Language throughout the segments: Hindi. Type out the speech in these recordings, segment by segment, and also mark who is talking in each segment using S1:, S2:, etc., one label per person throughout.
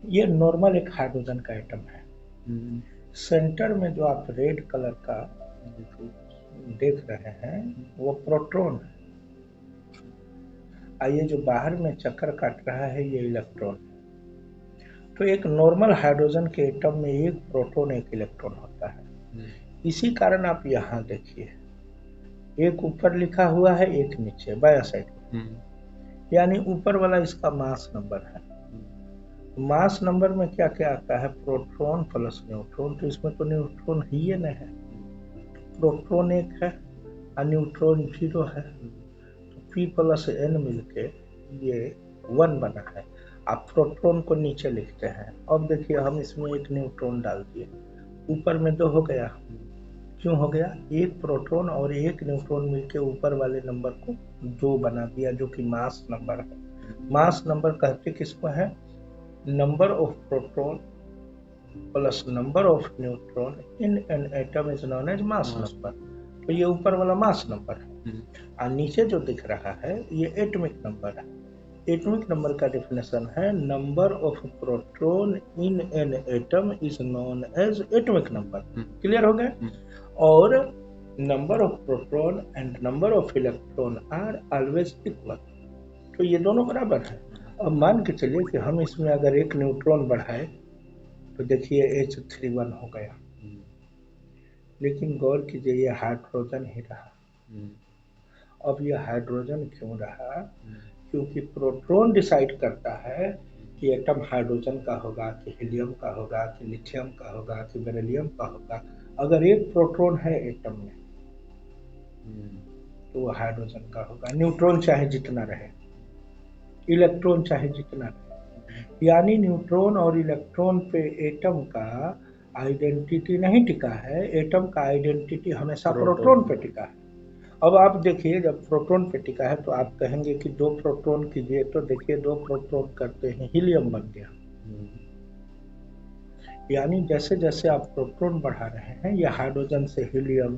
S1: ये नॉर्मल एक हाइड्रोजन का एटम है।
S2: हम्म,
S1: सेंटर में जो आप रेड कलर का देख रहे हैं वो प्रोटॉन है, और ये जो बाहर में चक्कर काट रहा है ये इलेक्ट्रॉन। तो एक नॉर्मल हाइड्रोजन के एटम में एक प्रोटॉन एक इलेक्ट्रॉन होता है।
S2: हम्म,
S1: इसी कारण आप यहाँ देखिए, एक ऊपर लिखा हुआ है एक नीचे बाया साइड में,
S2: हम्म,
S1: यानी ऊपर वाला इसका मास नंबर है। मास नंबर में क्या क्या आता है, प्रोटॉन प्लस न्यूट्रॉन, तो इसमें तो न्यूट्रॉन ही ये नहीं है, प्रोटॉन एक है और न्यूट्रॉन 0 है, तो पी प्लस एन मिलके ये 1 बना है। आप प्रोटॉन को नीचे लिखते हैं। अब देखिए हम इसमें एक न्यूट्रॉन डाल दिए, ऊपर में 2 हो गया। क्यों हो गया, एक प्रोटॉन और एक न्यूट्रॉन मिलके ऊपर वाले नंबर को 2 बना दिया, जो कि मास नंबर है। मास नंबर कहते किसको है, number of proton plus number of neutron in an atom is known as mass number. तो ये ऊपर वाला मास नंबर है, और नीचे जो दिख रहा है ये एटॉमिक नंबर है। एटॉमिक नंबर का डेफिनेशन है, number of proton in an atom is known as atomic number. Clear हो गया। और number of proton and number of electron are always equal, तो ये दोनों बराबर है। अब मान के चलिए कि हम इसमें अगर एक न्यूट्रॉन बढ़ाए तो देखिए H31 हो गया, लेकिन गौर कीजिए ये हाइड्रोजन ही रहा। अब ये हाइड्रोजन क्यों रहा, क्योंकि प्रोटॉन डिसाइड करता है कि एटम हाइड्रोजन का होगा कि हीलियम का होगा कि लिथियम का होगा कि बेरिलियम का होगा। अगर एक प्रोटॉन है एटम में तो वो हाइड्रोजन का होगा, न्यूट्रॉन चाहे जितना रहे, इलेक्ट्रॉन चाहे जितना रहे। यानी न्यूट्रॉन और इलेक्ट्रॉन पे एटम का आइडेंटिटी नहीं टिका है, एटम का आइडेंटिटी हमेशा प्रोटॉन पे टिका है। अब आप देखिए जब प्रोटॉन पे टिका है तो आप कहेंगे कि 2 प्रोटॉन कीजिए, तो देखिए 2 प्रोटॉन करते हैं हीलियम बन गया। यानी जैसे जैसे आप प्रोटॉन बढ़ा रहे हैं, ये हाइड्रोजन से हीलियम,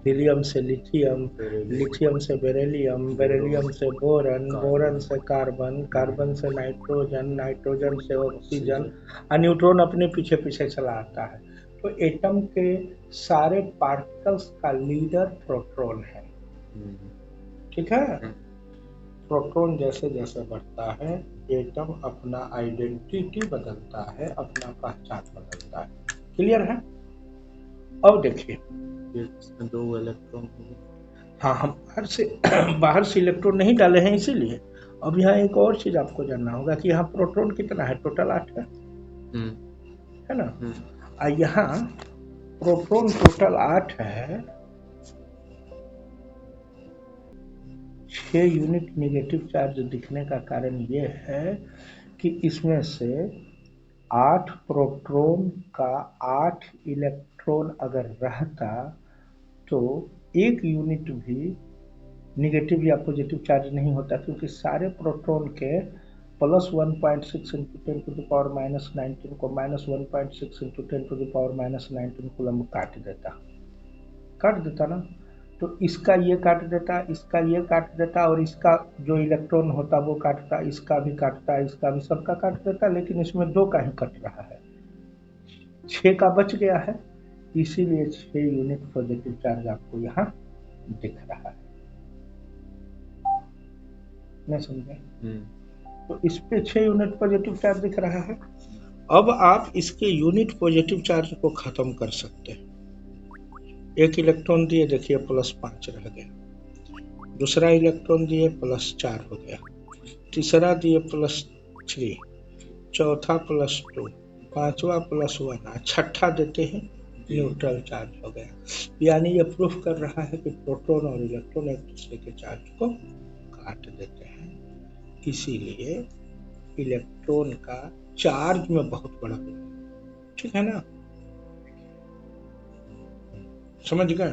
S1: हीलियम से लिथियम, लिथियम से बेरिलियम, बेरिलियम से बोरन, बोरन से कार्बन, कार्बन से नाइट्रोजन, नाइट्रोजन से ऑक्सीजन, और न्यूट्रॉन अपने पीछे पीछे चला आता है। तो एटम के सारे पार्टिकल्स का लीडर प्रोटॉन है। ठीक है। प्रोटॉन जैसे जैसे बढ़ता है एटम अपना आइडेंटिटी बदलता है, अपना पहचान बदलता है। क्लियर है। अब देखिए,
S2: इसमें 2 इलेक्ट्रॉन होंगे।
S1: हाँ हम बाहर से इलेक्ट्रॉन नहीं डाले हैं इसीलिए। अब यहाँ एक और चीज आपको जानना होगा कि यहाँ प्रोटॉन कितना है, टोटल 8 है ना। यहाँ प्रोटॉन टोटल 8 है, 6 यूनिट नेगेटिव चार्ज दिखने का कारण ये है कि इसमें से 8 प्रोटॉन का 8 इलेक्ट्रॉन अगर रहता तो एक यूनिट भी निगेटिव या पॉजिटिव चार्ज नहीं होता, क्योंकि सारे प्रोटॉन के +1.6 इंटू 10⁻19 को -1.6 इंटू 10⁻19 कूलम काट देता ना। तो इसका ये काट देता, इसका ये काट देता, और इसका जो इलेक्ट्रॉन होता वो काटता, इसका भी काटता, इसका भी, सबका काट देता, लेकिन इसमें 2 का ही कट रहा है, 6 का बच गया है। इसीलिए 6 यूनिट पॉजिटिव चार्ज आपको यहाँ दिख रहा है। मैं समझे। तो इस पे 6 यूनिट पॉजिटिव चार्ज दिख रहा है। अब आप इसके यूनिट पॉजिटिव चार्ज को खत्म कर सकते हैं। एक इलेक्ट्रॉन दिए, देखिए +5 रह गया, दूसरा इलेक्ट्रॉन दिए +4 हो गया, तीसरा दिए +3, चौथा +2, पांचवा +1, छठा देते हैं न्यूट्रल चार्ज हो गया। यानी ये प्रूफ कर रहा है कि प्रोटॉन और इलेक्ट्रॉन एक दूसरे के चार्ज को काट देते हैं। इसीलिए इलेक्ट्रॉन का चार्ज में बहुत बड़ा, ठीक है ना, समझ गए।